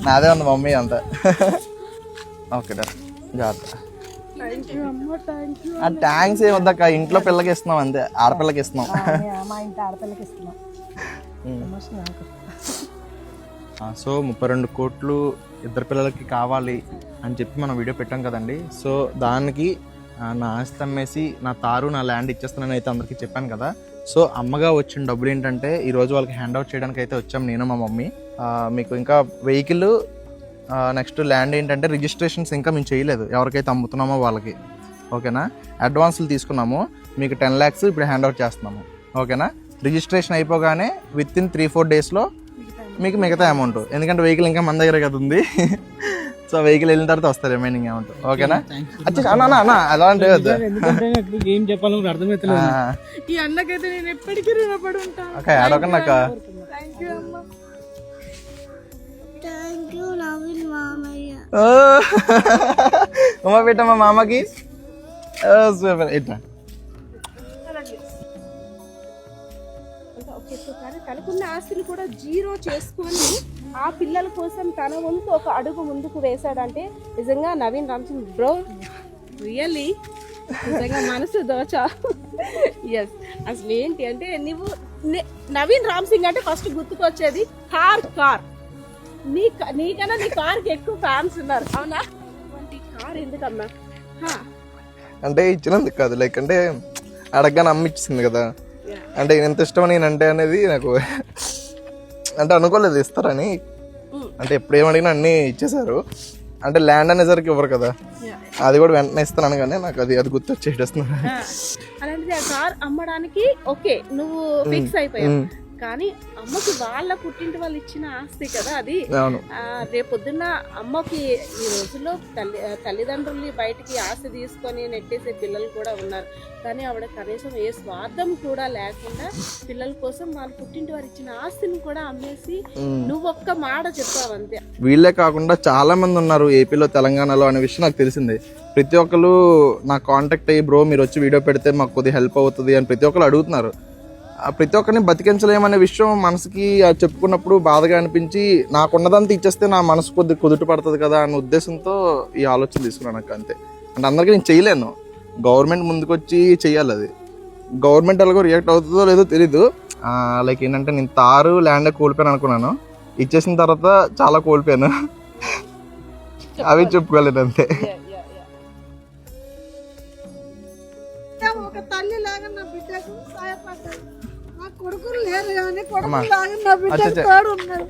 నాదే ఉంది మమ్మీ అంతా. ఓకే డా జాగ్రత్త. థ్యాంక్స్ ఏం వద్దక్క, ఇంట్లో పిల్లకి ఇస్తున్నాం అంతే, ఆడపిల్లకి ఇస్తున్నాం. మా ఇంటి ఆడపిల్లకి ఇస్తున్నాం. సో 32 కోట్లు ఇద్దరు పిల్లలకి కావాలి అని చెప్పి మనం వీడియో పెట్టాం కదండి. సో దానికి నా ఆస్తి అమ్మేసి నా తారు నా ల్యాండ్ ఇచ్చేస్తానని అయితే అందరికీ చెప్పాను కదా. సో అమ్మగా వచ్చిన డబ్బులు ఏంటంటే ఈరోజు వాళ్ళకి హ్యాండ్ అవుట్ చేయడానికి అయితే వచ్చాం నేను మా మమ్మీ. మీకు ఇంకా వెహికల్ నెక్స్ట్ ల్యాండ్ ఏంటంటే రిజిస్ట్రేషన్స్ ఇంకా మేము చేయలేదు ఎవరికైతే అమ్ముతున్నామో వాళ్ళకి. ఓకేనా, అడ్వాన్సులు తీసుకున్నాము, మీకు 10 lakhs ఇప్పుడు హ్యాండ్ అవుట్ చేస్తున్నాము. ఓకేనా, రిజిస్ట్రేషన్ అయిపోగానే విత్ ఇన్ 3-4 daysలో మీకు మిగతా అమౌంట్, ఎందుకంటే వెహికల్ ఇంకా మన దగ్గర కదా ఉంది. సో వెహికల్ వెళ్ళిన తర్వాత వస్తారు రిమైనింగ్ అమౌంట్. ఓకేనా, అలాంటి ఏం చెప్పాలో అర్థమవుతుంది. ఈ అన్నకైతే నేను ఎప్పటికీ రుణపడి ఉంటాను. ఓకే అడగండి అక్క. ఉమ్మ పెట్టమ్మా మామకి. ఇట్లా తనకున్న ఆస్తిని కూడా జీరో చేసుకొని ఆ పిల్లల కోసం తన వంతు ఒక అడుగు ముందుకు వేశాడంటే నిజంగా నవీన్ రామ్ సింగ్ బ్రో రియల్లీ నిజంగా మనసు దోచ. ఎస్, అసలు ఏంటి అంటే నువ్వు నవీన్ రామ్ సింగ్ అంటే ఫస్ట్ గుర్తుకొచ్చేది కార్. నీకన్నా నీ కార్కి ఎక్కువ ఫ్యాన్స్ ఉన్నారు, అవునా? కార్ ఎందుకన్నా అంటే ఇచ్చినందుకు కాదు, లైక్ అంటే అడగగానే అమ్మ ఇచ్చింది కదా, అంటే ఎంత ఇష్టం నేనంటే అనేది నాకు అంటే అనుకోలేదు ఇస్తారని. అంటే ఎప్పుడు ఏమడిగినా అన్నీ ఇచ్చేసారు. అంటే ల్యాండ్ అనేసరికి ఇవ్వరు కదా, అది కూడా వెంటనే ఇస్తాను కానీ నాకు అది గుర్తొచ్చేస్తున్నా. అలాంటిది ఆ కార్ అమ్మడానికి ఓకే నువ్వు ఫిక్స్ అయిపోయావు, కానీ అమ్మకి వాళ్ళ పుట్టింటి వాళ్ళు ఇచ్చిన ఆస్తి కదా అది. రేపొద్దున్న అమ్మకి ఈ రోజుల్లో తల్లిదండ్రుల్ని బయటికి ఆస్తి తీసుకొని నెట్టేసే పిల్లలు కూడా ఉన్నారు, కానీ ఆవిడ కనీసం ఏ స్వార్థం కూడా లేకుండా పిల్లల కోసం వాళ్ళ పుట్టింటి వారు ఇచ్చిన ఆస్తిని కూడా అమ్మేసి నువ్వు ఒక్క మాట చెప్పావు అంతే. వీళ్ళే కాకుండా చాలా మంది ఉన్నారు ఏపీలో తెలంగాణలో అనే విషయం నాకు తెలిసింది. ప్రతి ఒక్కరు నా కాంటాక్ట్ అయ్యి బ్రో మీరు వచ్చి వీడియో పెడితే మాకు కొద్దిగా హెల్ప్ అవుతుంది అని ప్రతి ఒక్కరు అడుగుతున్నారు. ప్రతి ఒక్కరిని బతికించలేమనే విషయం మనసుకి చెప్పుకున్నప్పుడు బాధగా అనిపించి నాకున్నదంతా ఇచ్చేస్తే నా మనసు కొద్దిగా కుదుట పడుతుంది కదా అన్న ఉద్దేశంతో ఈ ఆలోచన తీసుకున్నాను నాకు అంతే. అంటే అందరికీ నేను చేయలేను, గవర్నమెంట్ ముందుకు వచ్చి చెయ్యాలి. అది గవర్నమెంట్ ఎలాగో రియాక్ట్ అవుతుందో లేదో తెలీదు. లైక్ ఏంటంటే నేను తారు ల్యాండ్ కోల్పోయాను అనుకున్నాను, ఇచ్చేసిన తర్వాత చాలా కోల్పోయాను, అవి చెప్పుకోలేదు అంతే. ఒక తల్లి లాగా నా బిడ్డకు సహాయపడ్డాడు, నా కొడుకులు లేరు కానీ కొడుకు లాగా నా బిడ్డకు తోడు ఉన్నారు.